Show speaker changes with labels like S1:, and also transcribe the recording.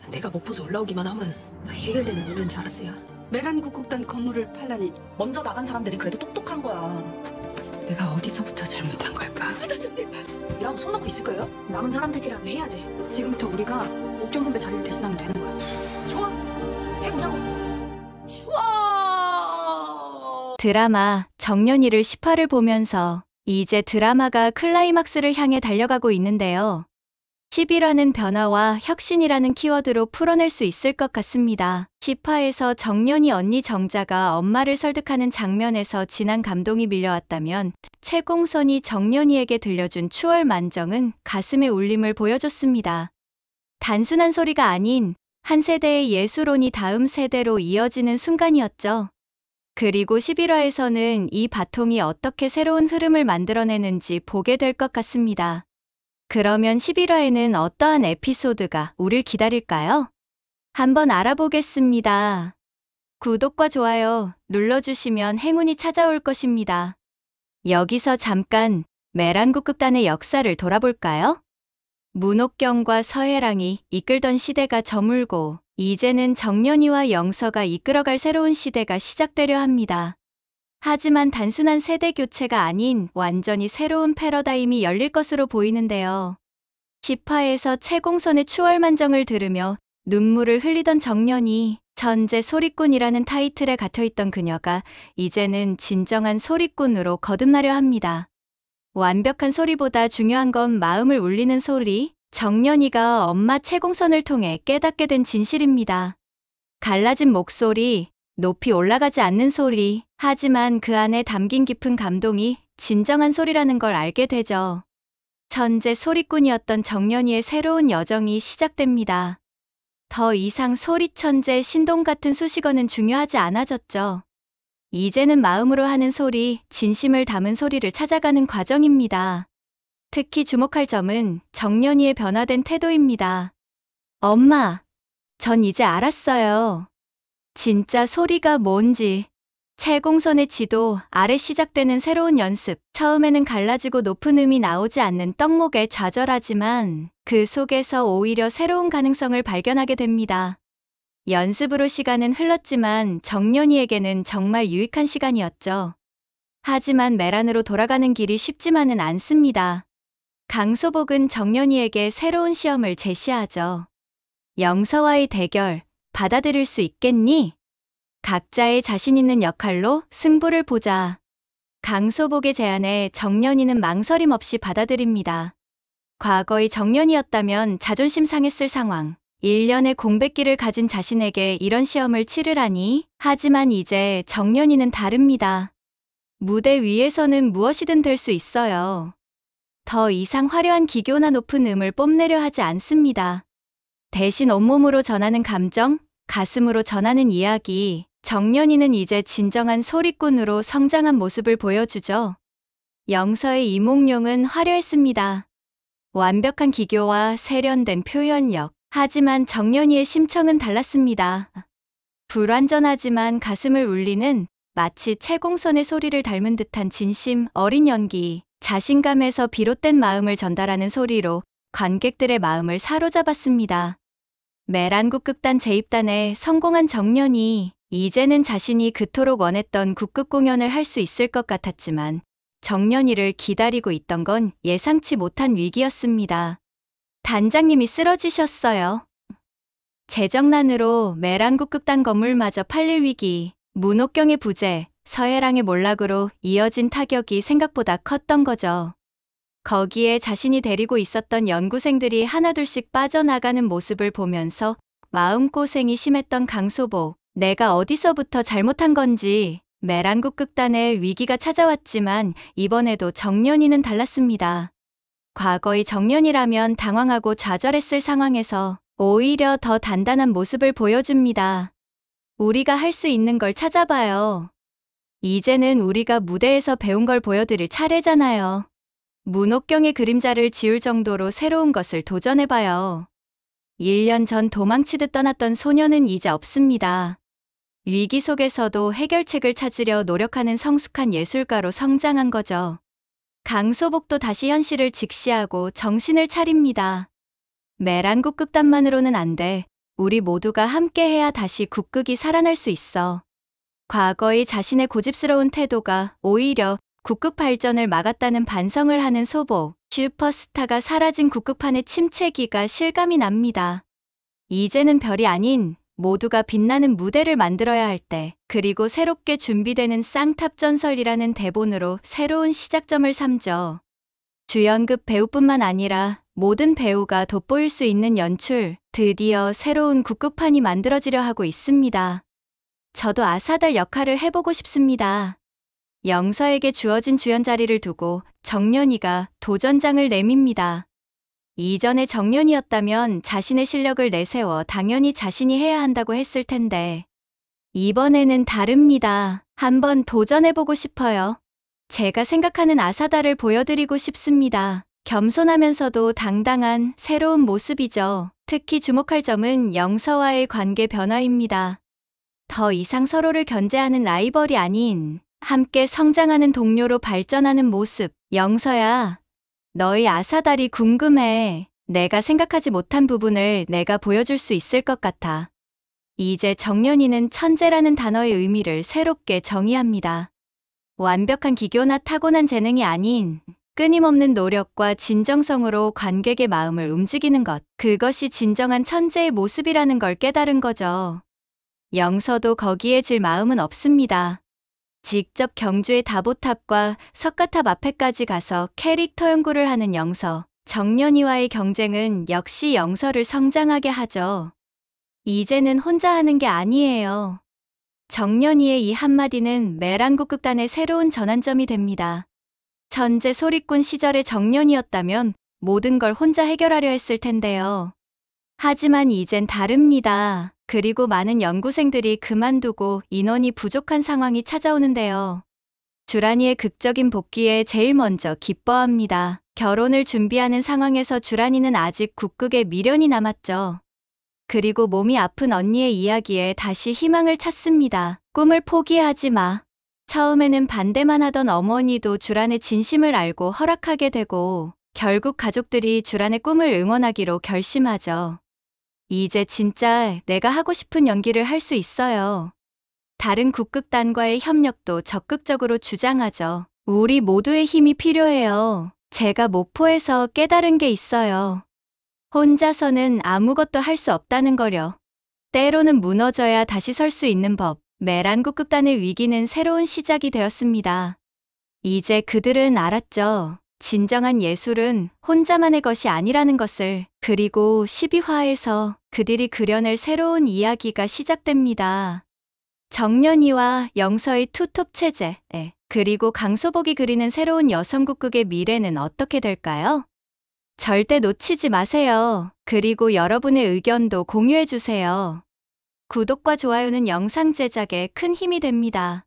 S1: 내가 목포서 올라오기만 하면 다 해결되는 문제인 줄 알았어요.
S2: 메란국국단 건물을 팔라니
S1: 먼저 나간 사람들이 그래도 똑똑한 거야.
S2: 내가 어디서부터 잘못한 걸까?
S1: 이라고 손 놓고 있을 거예요? 남은 사람들끼리라도 해야지. 지금부터 우리가 옥경 선배 자리를 대신하면 되는 거야. 좋아, 해보자고. 와!
S3: 드라마 정년이를 10화를 보면서 이제 드라마가 클라이막스를 향해 달려가고 있는데요. 11화는 변화와 혁신이라는 키워드로 풀어낼 수 있을 것 같습니다. 10화에서 정년이 언니 정자가 엄마를 설득하는 장면에서 진한 감동이 밀려왔다면 채공선이 정년이에게 들려준 추월 만정은 가슴의 울림을 보여줬습니다. 단순한 소리가 아닌 한 세대의 예술혼이 다음 세대로 이어지는 순간이었죠. 그리고 11화에서는 이 바통이 어떻게 새로운 흐름을 만들어내는지 보게 될 것 같습니다. 그러면 11화에는 어떠한 에피소드가 우릴 기다릴까요? 한번 알아보겠습니다. 구독과 좋아요 눌러주시면 행운이 찾아올 것입니다. 여기서 잠깐 메란국극단의 역사를 돌아볼까요? 문옥경과 서해랑이 이끌던 시대가 저물고 이제는 정년이와 영서가 이끌어갈 새로운 시대가 시작되려 합니다. 하지만 단순한 세대 교체가 아닌 완전히 새로운 패러다임이 열릴 것으로 보이는데요. 10화에서 채공선의 추월만정을 들으며 눈물을 흘리던 정년이 천재 소리꾼이라는 타이틀에 갇혀있던 그녀가 이제는 진정한 소리꾼으로 거듭나려 합니다. 완벽한 소리보다 중요한 건 마음을 울리는 소리, 정년이가 엄마 채공선을 통해 깨닫게 된 진실입니다. 갈라진 목소리, 높이 올라가지 않는 소리, 하지만 그 안에 담긴 깊은 감동이 진정한 소리라는 걸 알게 되죠. 천재 소리꾼이었던 정년이의 새로운 여정이 시작됩니다. 더 이상 소리천재 신동 같은 수식어는 중요하지 않아졌죠. 이제는 마음으로 하는 소리, 진심을 담은 소리를 찾아가는 과정입니다. 특히 주목할 점은 정년이의 변화된 태도입니다. 엄마, 전 이제 알았어요. 진짜 소리가 뭔지. 채공선의 지도 아래 시작되는 새로운 연습. 처음에는 갈라지고 높은 음이 나오지 않는 떡목에 좌절하지만 그 속에서 오히려 새로운 가능성을 발견하게 됩니다. 연습으로 시간은 흘렀지만 정년이에게는 정말 유익한 시간이었죠. 하지만 메란으로 돌아가는 길이 쉽지만은 않습니다. 강소복은 정년이에게 새로운 시험을 제시하죠. 영서와의 대결, 받아들일 수 있겠니? 각자의 자신 있는 역할로 승부를 보자. 강소복의 제안에 정년이는 망설임 없이 받아들입니다. 과거의 정년이었다면 자존심 상했을 상황. 1년의 공백기를 가진 자신에게 이런 시험을 치르라니. 하지만 이제 정년이는 다릅니다. 무대 위에서는 무엇이든 될 수 있어요. 더 이상 화려한 기교나 높은 음을 뽐내려 하지 않습니다. 대신 온몸으로 전하는 감정, 가슴으로 전하는 이야기, 정년이는 이제 진정한 소리꾼으로 성장한 모습을 보여주죠. 영서의 이몽룡은 화려했습니다. 완벽한 기교와 세련된 표현력. 하지만 정년이의 심청은 달랐습니다. 불완전하지만 가슴을 울리는 마치 채공선의 소리를 닮은 듯한 진심, 어린 연기, 자신감에서 비롯된 마음을 전달하는 소리로 관객들의 마음을 사로잡았습니다. 메란국극단 재입단에 성공한 정년이 이제는 자신이 그토록 원했던 국극 공연을 할 수 있을 것 같았지만 정년이를 기다리고 있던 건 예상치 못한 위기였습니다. 단장님이 쓰러지셨어요. 재정난으로 메란국극단 건물마저 팔릴 위기, 문옥경의 부재, 서해랑의 몰락으로 이어진 타격이 생각보다 컸던 거죠. 거기에 자신이 데리고 있었던 연구생들이 하나둘씩 빠져나가는 모습을 보면서 마음고생이 심했던 강소복, 내가 어디서부터 잘못한 건지. 메란국극단의 위기가 찾아왔지만 이번에도 정년이는 달랐습니다. 과거의 정년이라면 당황하고 좌절했을 상황에서 오히려 더 단단한 모습을 보여줍니다. 우리가 할 수 있는 걸 찾아봐요. 이제는 우리가 무대에서 배운 걸 보여드릴 차례잖아요. 문옥경의 그림자를 지울 정도로 새로운 것을 도전해봐요. 1년 전 도망치듯 떠났던 소녀는 이제 없습니다. 위기 속에서도 해결책을 찾으려 노력하는 성숙한 예술가로 성장한 거죠. 강소복도 다시 현실을 직시하고 정신을 차립니다. 메란국극단만으로는 안 돼. 우리 모두가 함께해야 다시 국극이 살아날 수 있어. 과거의 자신의 고집스러운 태도가 오히려 국극 발전을 막았다는 반성을 하는 소보. 슈퍼스타가 사라진 국극판의 침체기가 실감이 납니다. 이제는 별이 아닌 모두가 빛나는 무대를 만들어야 할 때, 그리고 새롭게 준비되는 쌍탑 전설이라는 대본으로 새로운 시작점을 삼죠. 주연급 배우뿐만 아니라 모든 배우가 돋보일 수 있는 연출, 드디어 새로운 국극판이 만들어지려 하고 있습니다. 저도 아사달 역할을 해보고 싶습니다. 영서에게 주어진 주연 자리를 두고 정연이가 도전장을 내밉니다. 이전에 정연이었다면 자신의 실력을 내세워 당연히 자신이 해야 한다고 했을 텐데 이번에는 다릅니다. 한번 도전해보고 싶어요. 제가 생각하는 아사달을 보여드리고 싶습니다. 겸손하면서도 당당한 새로운 모습이죠. 특히 주목할 점은 영서와의 관계 변화입니다. 더 이상 서로를 견제하는 라이벌이 아닌 함께 성장하는 동료로 발전하는 모습. 영서야, 너의 아사달이 궁금해. 내가 생각하지 못한 부분을 내가 보여줄 수 있을 것 같아. 이제 정연이는 천재라는 단어의 의미를 새롭게 정의합니다. 완벽한 기교나 타고난 재능이 아닌 끊임없는 노력과 진정성으로 관객의 마음을 움직이는 것. 그것이 진정한 천재의 모습이라는 걸 깨달은 거죠. 영서도 거기에 질 마음은 없습니다. 직접 경주의 다보탑과 석가탑 앞에까지 가서 캐릭터 연구를 하는 영서. 정연이와의 경쟁은 역시 영서를 성장하게 하죠. 이제는 혼자 하는 게 아니에요. 정연이의 이 한마디는 메랑국극단의 새로운 전환점이 됩니다. 천재 소리꾼 시절의 정연이었다면 모든 걸 혼자 해결하려 했을 텐데요. 하지만 이젠 다릅니다. 그리고 많은 연구생들이 그만두고 인원이 부족한 상황이 찾아오는데요. 주란이의 극적인 복귀에 제일 먼저 기뻐합니다. 결혼을 준비하는 상황에서 주란이는 아직 국극에 미련이 남았죠. 그리고 몸이 아픈 언니의 이야기에 다시 희망을 찾습니다. 꿈을 포기하지 마. 처음에는 반대만 하던 어머니도 주란의 진심을 알고 허락하게 되고 결국 가족들이 주란의 꿈을 응원하기로 결심하죠. 이제 진짜 내가 하고 싶은 연기를 할 수 있어요. 다른 국극단과의 협력도 적극적으로 주장하죠. 우리 모두의 힘이 필요해요. 제가 목포에서 깨달은 게 있어요. 혼자서는 아무것도 할 수 없다는 거려. 때로는 무너져야 다시 설 수 있는 법. 메란국극단의 위기는 새로운 시작이 되었습니다. 이제 그들은 알았죠. 진정한 예술은 혼자만의 것이 아니라는 것을. 그리고 12화에서 그들이 그려낼 새로운 이야기가 시작됩니다. 정연이와 영서의 투톱 체제, 그리고 강소복이 그리는 새로운 여성국극의 미래는 어떻게 될까요? 절대 놓치지 마세요. 그리고 여러분의 의견도 공유해주세요. 구독과 좋아요는 영상 제작에 큰 힘이 됩니다.